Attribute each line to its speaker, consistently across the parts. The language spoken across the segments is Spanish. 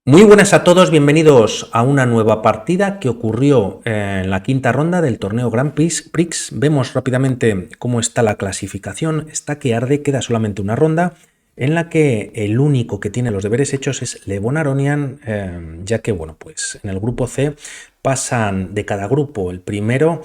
Speaker 1: Muy buenas a todos, bienvenidos a una nueva partida que ocurrió en la quinta ronda del torneo Grand Prix. Vemos rápidamente cómo está la clasificación. Está que arde, queda solamente una ronda en la que el único que tiene los deberes hechos es Levon Aronian, ya que bueno, pues en el grupo C pasan de cada grupo el primero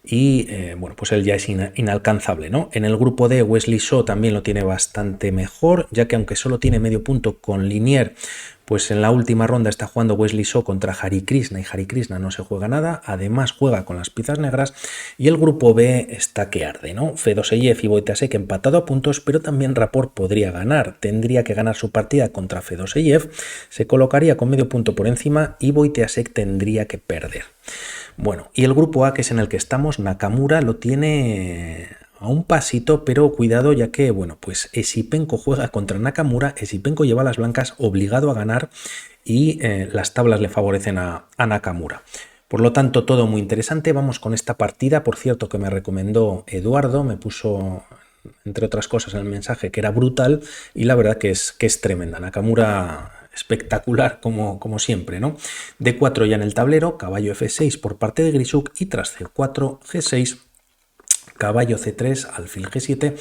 Speaker 1: y bueno, pues él ya es inalcanzable, ¿no? En el grupo D, Wesley So también lo tiene bastante mejor, ya que aunque solo tiene medio punto con Linier, pues en la última ronda está jugando Wesley So contra Hare Krishna y Hare Krishna no se juega nada, además juega con las piezas negras y el grupo B está que arde, ¿no? Fedoseyev y Wojciech empatado a puntos, pero también Rapport podría ganar, tendría que ganar su partida contra Fedoseyev, se colocaría con medio punto por encima y Wojciech tendría que perder. Bueno, y el grupo A, que es en el que estamos, Nakamura lo tiene a un pasito, pero cuidado ya que, bueno, pues Esipenko juega contra Nakamura, Esipenko lleva las blancas obligado a ganar y las tablas le favorecen a Nakamura. Por lo tanto, todo muy interesante. Vamos con esta partida, por cierto, que me recomendó Eduardo, me puso, entre otras cosas, en el mensaje que era brutal y la verdad que es tremenda. Nakamura espectacular como siempre, ¿no? D4 ya en el tablero, caballo F6 por parte de Grisuk y tras C4, G6, caballo C3, alfil G7,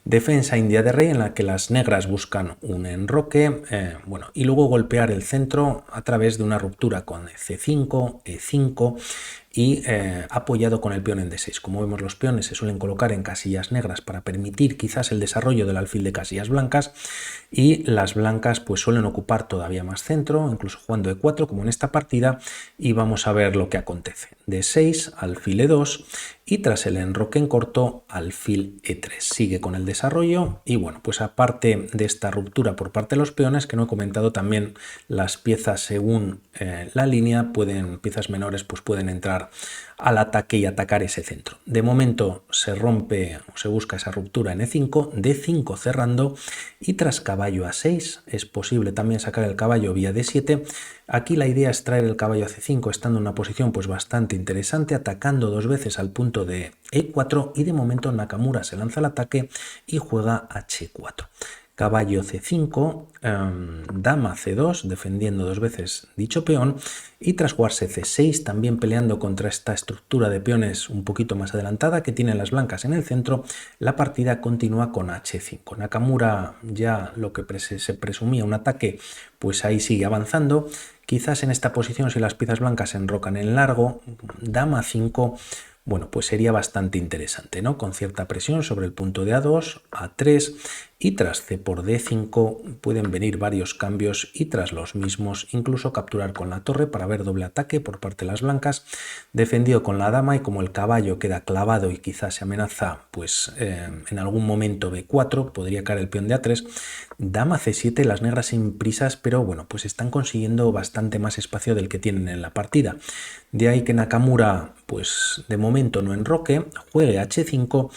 Speaker 1: defensa india de rey en la que las negras buscan un enroque, bueno, y luego golpear el centro a través de una ruptura con C5, E5 y apoyado con el peón en D6. Como vemos, los peones se suelen colocar en casillas negras para permitir quizás el desarrollo del alfil de casillas blancas y las blancas pues suelen ocupar todavía más centro, incluso jugando E4 como en esta partida, y vamos a ver lo que acontece. D6, alfil E2 y tras el enroque en corto, alfil E3. Sigue con el desarrollo y bueno, pues aparte de esta ruptura por parte de los peones, que no he comentado, también las piezas según la línea, piezas menores pues pueden entrar al ataque y atacar ese centro. De momento se rompe o se busca esa ruptura en E5, D5 cerrando y tras caballo A6 es posible también sacar el caballo vía D7. Aquí la idea es traer el caballo a C5 estando en una posición pues bastante interesante, atacando dos veces al punto de E4 y de momento Nakamura se lanza al ataque y juega H4. Caballo C5, dama C2, defendiendo dos veces dicho peón, y tras jugarse C6, también peleando contra esta estructura de peones un poquito más adelantada que tienen las blancas en el centro, la partida continúa con H5. Nakamura, ya lo que se presumía un ataque, pues ahí sigue avanzando. Quizás en esta posición, si las piezas blancas se enrocan en largo, dama 5, bueno, pues sería bastante interesante, ¿no? Con cierta presión sobre el punto de A2, A3 y tras C por D5 pueden venir varios cambios y tras los mismos incluso capturar con la torre para ver doble ataque por parte de las blancas, defendido con la dama y como el caballo queda clavado y quizás se amenaza pues en algún momento B4, podría caer el peón de A3, dama C7, las negras sin prisas, pero bueno, pues están consiguiendo bastante más espacio del que tienen en la partida. De ahí que Nakamura, pues de momento no enroque, juegue H5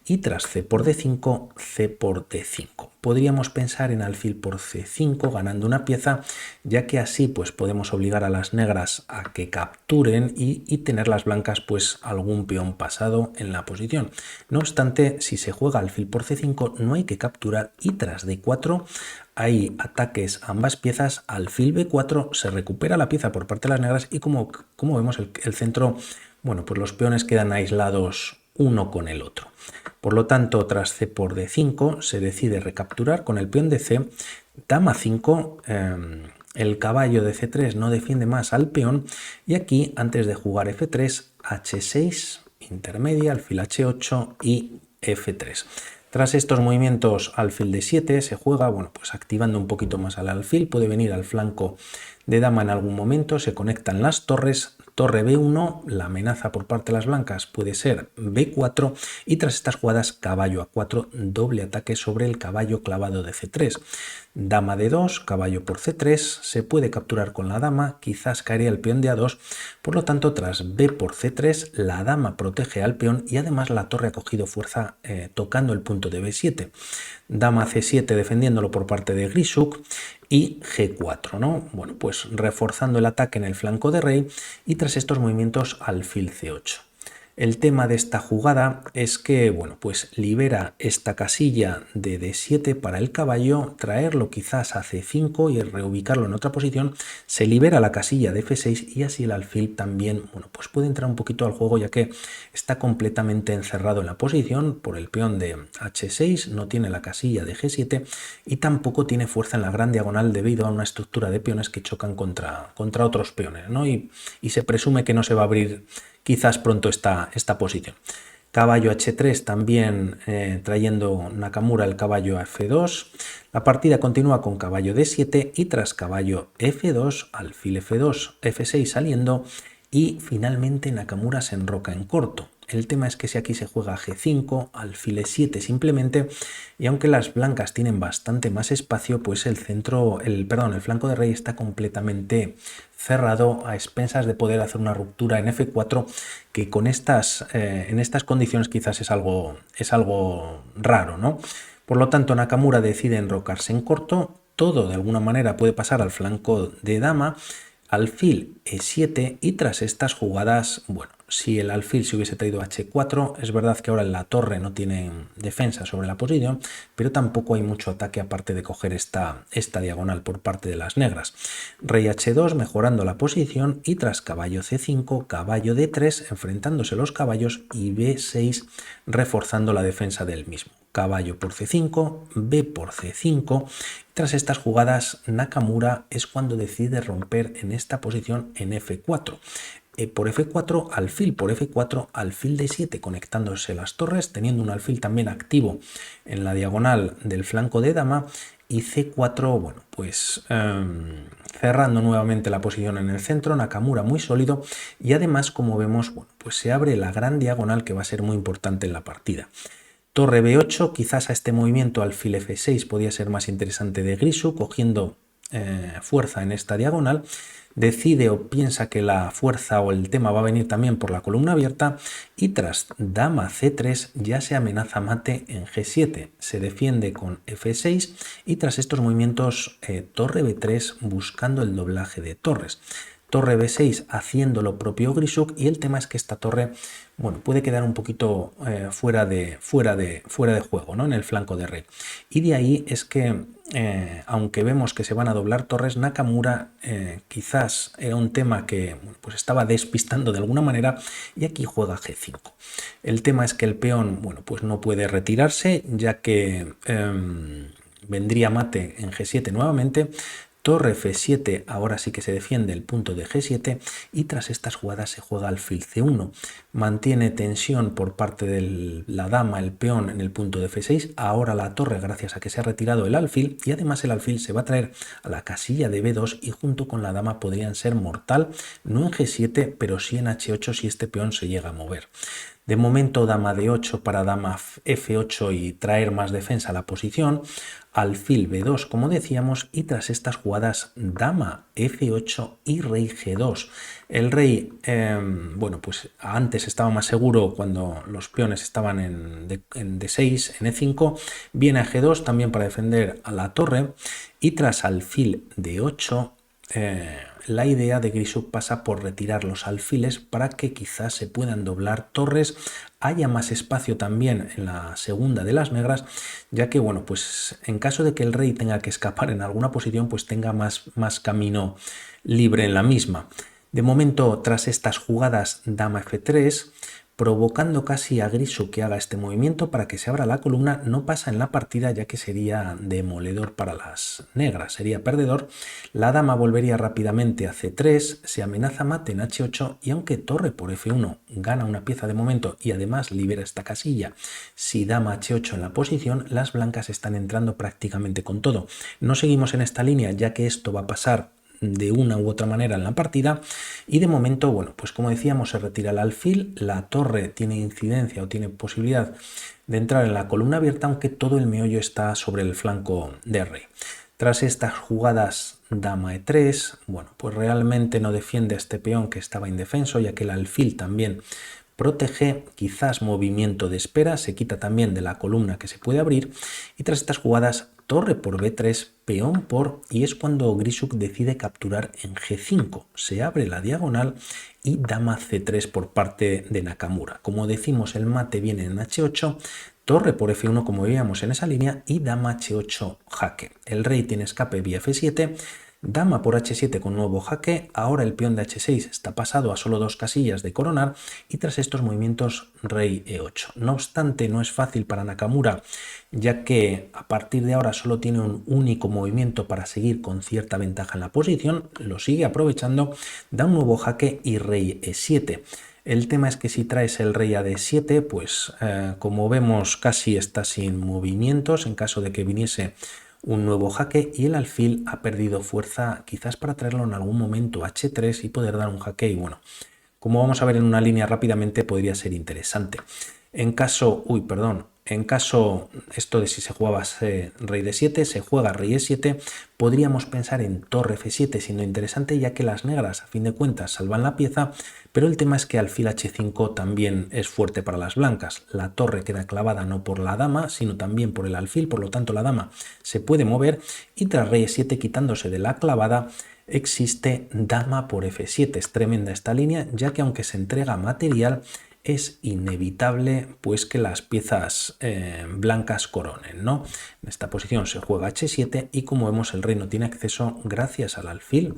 Speaker 1: y tras C por D5, C por D5. Podríamos pensar en alfil por C5 ganando una pieza, ya que así pues podemos obligar a las negras a que capturen y tener las blancas pues algún peón pasado en la posición. No obstante, si se juega alfil por C5 no hay que capturar y tras D4 hay ataques a ambas piezas, alfil B4 se recupera la pieza por parte de las negras y como vemos el centro, bueno, pues los peones quedan aislados uno con el otro. Por lo tanto, tras C por D5 se decide recapturar con el peón de C, dama 5, el caballo de C3 no defiende más al peón y aquí antes de jugar F3, H6, intermedia, alfil H8 y F3. Tras estos movimientos alfil D7 se juega, bueno, pues activando un poquito más al alfil, puede venir al flanco de dama en algún momento, se conectan las torres, torre B1, la amenaza por parte de las blancas puede ser B4 y tras estas jugadas caballo A4, doble ataque sobre el caballo clavado de C3. Dama D2, caballo por C3, se puede capturar con la dama, quizás caería el peón de A2, por lo tanto tras B por C3 la dama protege al peón y además la torre ha cogido fuerza tocando el punto de B7. Dama C7 defendiéndolo por parte de Grisuk y G4, ¿no? Bueno, pues reforzando el ataque en el flanco de rey y tras estos movimientos alfil C8. El tema de esta jugada es que, bueno, pues libera esta casilla de D7 para el caballo, traerlo quizás a C5 y reubicarlo en otra posición, se libera la casilla de F6 y así el alfil también, bueno, pues puede entrar un poquito al juego ya que está completamente encerrado en la posición por el peón de H6, no tiene la casilla de G7 y tampoco tiene fuerza en la gran diagonal debido a una estructura de peones que chocan contra otros peones, ¿no? Y se presume que no se va a abrir quizás pronto esta posición. Caballo H3 también trayendo Nakamura el caballo a F2. La partida continúa con caballo D7 y tras caballo F2, alfil F2, F6 saliendo y finalmente Nakamura se enroca en corto. El tema es que si aquí se juega G5, alfil E7 simplemente, y aunque las blancas tienen bastante más espacio, pues el flanco de rey está completamente cerrado a expensas de poder hacer una ruptura en F4 que con en estas condiciones quizás es algo raro, ¿no? Por lo tanto, Nakamura decide enrocarse en corto, todo de alguna manera puede pasar al flanco de dama, alfil E7 y tras estas jugadas, bueno, si el alfil se hubiese traído H4, es verdad que ahora la torre no tiene defensa sobre la posición, pero tampoco hay mucho ataque aparte de coger esta diagonal por parte de las negras. Rey H2 mejorando la posición y tras caballo C5, caballo D3 enfrentándose los caballos y B6 reforzando la defensa del mismo. Caballo por C5, B por C5. Tras estas jugadas, Nakamura es cuando decide romper en esta posición en F4. Por F4, alfil por F4, alfil D7 conectándose las torres, teniendo un alfil también activo en la diagonal del flanco de dama y C4, bueno, pues cerrando nuevamente la posición en el centro, Nakamura muy sólido y además, como vemos, bueno, pues se abre la gran diagonal que va a ser muy importante en la partida. Torre B8, quizás a este movimiento alfil F6 podía ser más interesante de Grishu, cogiendo fuerza en esta diagonal. Decide o piensa que la fuerza o el tema va a venir también por la columna abierta y tras dama C3 ya se amenaza mate en G7, se defiende con F6 y tras estos movimientos torre B3 buscando el doblaje de torres. Torre B6 haciendo lo propio Grisuk y el tema es que esta torre, bueno, puede quedar un poquito fuera de juego, ¿no? En el flanco de rey. Y de ahí es que, aunque vemos que se van a doblar torres, Nakamura quizás era un tema que pues estaba despistando de alguna manera y aquí juega G5. El tema es que el peón, bueno, pues no puede retirarse ya que vendría mate en G7 nuevamente. Torre F7, ahora sí que se defiende el punto de G7 y tras estas jugadas se juega alfil C1. Mantiene tensión por parte de la dama, el peón en el punto de F6, ahora la torre gracias a que se ha retirado el alfil y además el alfil se va a traer a la casilla de B2 y junto con la dama podrían ser mortal, no en G7 pero sí en H8 si este peón se llega a mover. De momento dama D8 para dama F8 y traer más defensa a la posición, alfil B2 como decíamos y tras estas jugadas dama F8 y rey G2. El rey, bueno pues antes estaba más seguro cuando los peones estaban en D6, en E5, viene a G2 también para defender a la torre y tras alfil D8 la idea de Grisuk pasa por retirar los alfiles para que quizás se puedan doblar torres, haya más espacio también en la segunda de las negras, ya que bueno, pues en caso de que el rey tenga que escapar en alguna posición, pues tenga más camino libre en la misma. De momento, tras estas jugadas dama F3, provocando casi a Grisuk que haga este movimiento para que se abra la columna, no pasa en la partida ya que sería demoledor para las negras, sería perdedor. La dama volvería rápidamente a C3, se amenaza mate en H8 y aunque torre por F1 gana una pieza de momento y además libera esta casilla, si dama H8 en la posición, las blancas están entrando prácticamente con todo. No seguimos en esta línea ya que esto va a pasar de una u otra manera en la partida y de momento, bueno, pues como decíamos se retira el alfil, la torre tiene incidencia o tiene posibilidad de entrar en la columna abierta aunque todo el meollo está sobre el flanco de rey. Tras estas jugadas dama E3, bueno, pues realmente no defiende a este peón que estaba indefenso ya que el alfil también protege, quizás movimiento de espera, se quita también de la columna que se puede abrir y tras estas jugadas torre por b3, peón por, y es cuando Grisuk decide capturar en g5. Se abre la diagonal y dama c3 por parte de Nakamura. Como decimos, el mate viene en h8, torre por f1 como veíamos en esa línea y dama h8 jaque. El rey tiene escape vía f7, dama por h7 con nuevo jaque, ahora el peón de h6 está pasado a solo 2 casillas de coronar y tras estos movimientos rey e8. No obstante, no es fácil para Nakamura, ya que a partir de ahora solo tiene un único movimiento para seguir con cierta ventaja en la posición, lo sigue aprovechando, da un nuevo jaque y rey e7. El tema es que si traes el rey a d7, pues como vemos casi está sin movimientos en caso de que viniese un nuevo jaque y el alfil ha perdido fuerza quizás para traerlo en algún momento a h3 y poder dar un jaque y bueno, como vamos a ver en una línea rápidamente podría ser interesante. En caso, esto de si se jugaba rey d7, se juega rey e7, podríamos pensar en torre f7 siendo interesante ya que las negras a fin de cuentas salvan la pieza, pero el tema es que alfil h5 también es fuerte para las blancas. La torre queda clavada no por la dama, sino también por el alfil, por lo tanto la dama se puede mover y tras rey e7 quitándose de la clavada, existe dama por f7. Es tremenda esta línea, ya que aunque se entrega material, es inevitable pues que las piezas blancas coronen, ¿no? En esta posición se juega h7 y como vemos el rey no tiene acceso gracias al alfil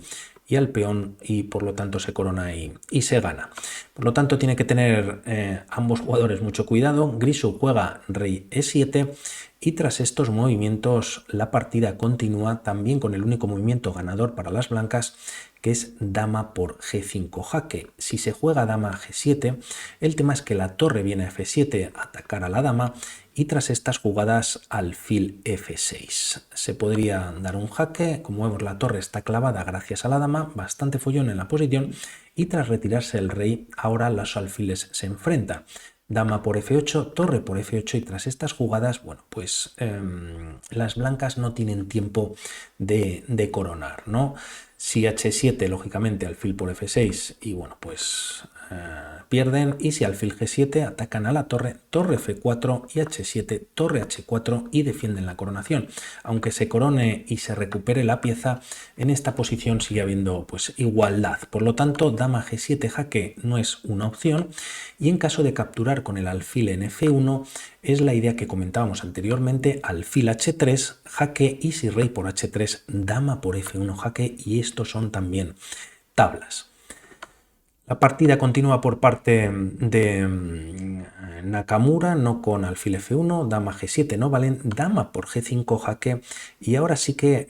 Speaker 1: y al peón y por lo tanto se corona y se gana. Por lo tanto tiene que tener ambos jugadores mucho cuidado. Grisuk juega rey e7 y tras estos movimientos la partida continúa también con el único movimiento ganador para las blancas, que es dama por g5 jaque. Si se juega dama a g7, el tema es que la torre viene a f7 a atacar a la dama y tras estas jugadas alfil f6. Se podría dar un jaque, como vemos la torre está clavada gracias a la dama, bastante follón en la posición y tras retirarse el rey ahora los alfiles se enfrentan. Dama por f8, torre por f8 y tras estas jugadas, bueno, pues las blancas no tienen tiempo de coronar, ¿no? Si h7, lógicamente alfil por f6 y bueno, pues pierden y si alfil g7 atacan a la torre, torre f4 y h7, torre h4 y defienden la coronación. Aunque se corone y se recupere la pieza, en esta posición sigue habiendo pues igualdad. Por lo tanto, dama g7 jaque no es una opción y en caso de capturar con el alfil en f1 es la idea que comentábamos anteriormente, alfil h3 jaque y si rey por h3 dama por f1 jaque y estos son también tablas. La partida continúa por parte de Nakamura, no con alfil f1, dama g7 no valen, dama por g5 jaque y ahora sí que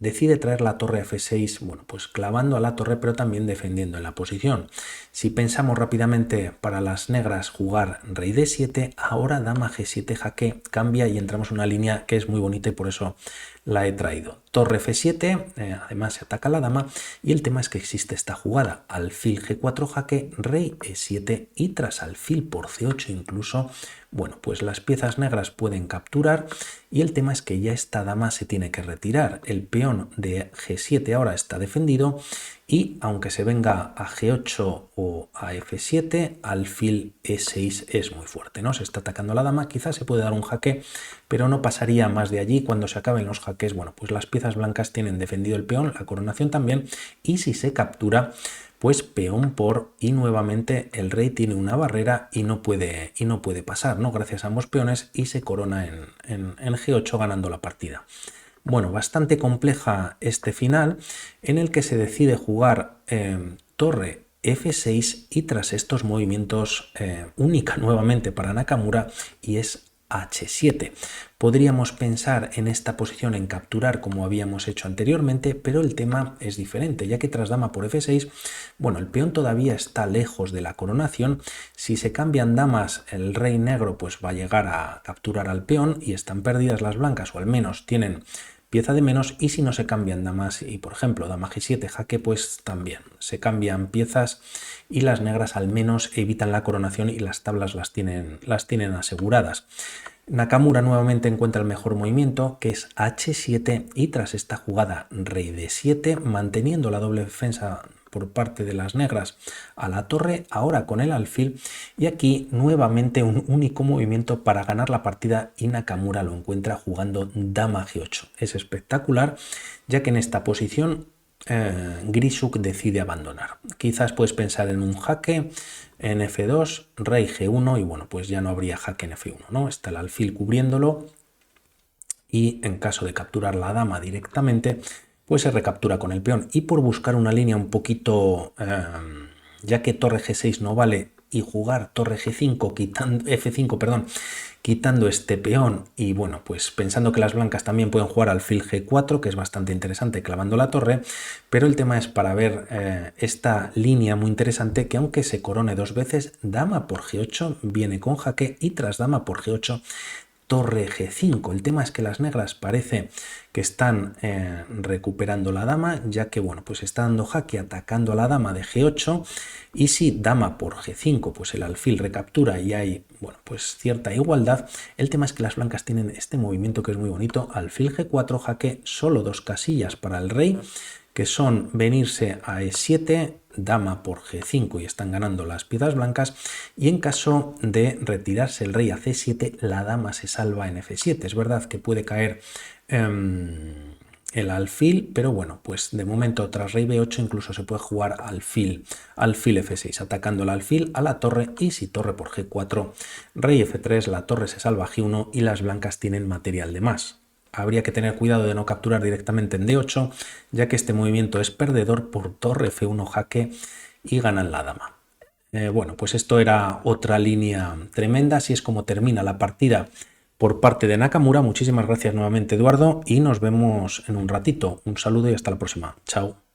Speaker 1: decide traer la torre a f6, bueno, pues clavando a la torre pero también defendiendo en la posición. Si pensamos rápidamente para las negras jugar rey d7, ahora dama g7 jaque cambia y entramos en una línea que es muy bonita y por eso la he traído. Torre f7, además se ataca a la dama y el tema es que existe esta jugada, alfil g4 jaque, rey e7 y tras alfil por c8 incluso, bueno, pues las piezas negras pueden capturar y el tema es que ya esta dama se tiene que retirar. El peón de g7 ahora está defendido y aunque se venga a g8 o a f7, alfil e6 es muy fuerte, ¿no? Se está atacando a la dama, quizás se puede dar un jaque, pero no pasaría más de allí. Cuando se acaben los jaques, bueno, pues las piezas blancas tienen defendido el peón, la coronación también, y si se captura, pues peón por y nuevamente el rey tiene una barrera y no puede pasar, ¿no? Gracias a ambos peones y se corona en g8 ganando la partida. Bueno, bastante compleja este final en el que se decide jugar torre f6 y tras estos movimientos única nuevamente para Nakamura y es h7. Podríamos pensar en esta posición en capturar como habíamos hecho anteriormente, pero el tema es diferente, ya que tras dama por f6, bueno, el peón todavía está lejos de la coronación. Si se cambian damas, el rey negro pues va a llegar a capturar al peón y están perdidas las blancas, o al menos tienen pieza de menos, y si no se cambian damas y por ejemplo dama g7 jaque, pues también se cambian piezas y las negras al menos evitan la coronación y las tablas las tienen aseguradas. Nakamura nuevamente encuentra el mejor movimiento, que es h7, y tras esta jugada rey d7, manteniendo la doble defensa por parte de las negras a la torre, ahora con el alfil, y aquí nuevamente un único movimiento para ganar la partida y Nakamura lo encuentra jugando dama g8. Es espectacular, ya que en esta posición Grisuk decide abandonar. Quizás puedes pensar en un jaque en f2, rey g1 y bueno, pues ya no habría jaque en f1, ¿no? Está el alfil cubriéndolo y en caso de capturar la dama directamente, pues se recaptura con el peón. Y por buscar una línea un poquito, ya que torre g6 no vale, y jugar torre g5, quitando, f5, perdón, quitando este peón y bueno, pues pensando que las blancas también pueden jugar alfil g4, que es bastante interesante clavando la torre, pero el tema es para ver esta línea muy interesante que aunque se corone dos veces, dama por g8 viene con jaque y tras dama por g8 torre g5. El tema es que las negras parece que están recuperando la dama, ya que bueno, pues está dando jaque atacando a la dama de g8 y si dama por g5 pues el alfil recaptura y hay bueno, pues cierta igualdad. El tema es que las blancas tienen este movimiento que es muy bonito, alfil g4 jaque, solo dos casillas para el rey, que son venirse a e7, dama por g5 y están ganando las piezas blancas, y en caso de retirarse el rey a c7 la dama se salva en f7. Es verdad que puede caer el alfil, pero bueno, pues de momento tras rey b8 incluso se puede jugar alfil f6, atacando el alfil a la torre, y si torre por g4, rey f3, la torre se salva a g1 y las blancas tienen material de más. Habría que tener cuidado de no capturar directamente en d8, ya que este movimiento es perdedor por torre f1 jaque y ganan la dama. Bueno, pues esto era otra línea tremenda, así es como termina la partida por parte de Nakamura. Muchísimas gracias nuevamente, Eduardo, y nos vemos en un ratito. Un saludo y hasta la próxima. Chao.